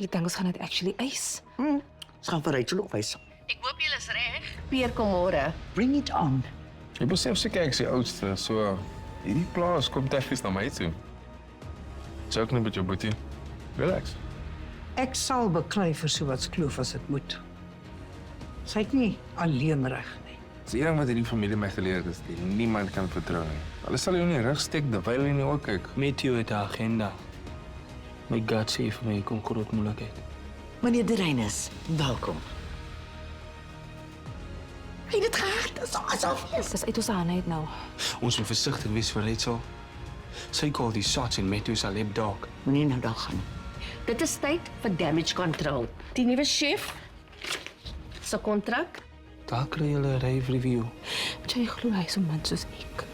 Julle dink ons gaan dit actually eis. Ons gaan vir Rachel ook wys. Ek hoop julle is reg. Pier kom môre. Bring it on. Jy besef seker ek is die oudste, so hierdie plaas kom tegnies na my toe. Joke net met jou boetie. Relax. Ek sal beklei vir so wat kloof as dit moet. Sy het nie alleen reg nie. Dis een ding wat hierdie familie my geleer het, is dat jy niemand kan vertrou nie. Hulle sal jou in die rug steek terwyl jy in die oë kyk. Matthew het 'n agenda. My gut sê vir my kom groot moeilikheid. Meneer De Reyners, welkom. Hy het dit gehad, dis asof. Dis uit ons hande uit nou. Ons moet versigtig wees vir Rachel. Sy call die shots in Matthew se lap dog. Moenie nou daar gaan. Dit is tyd vir damage control. Die nuwe chef se kontrak. Daar kry jy 'n rave review. Jy glo hy so min soos ek.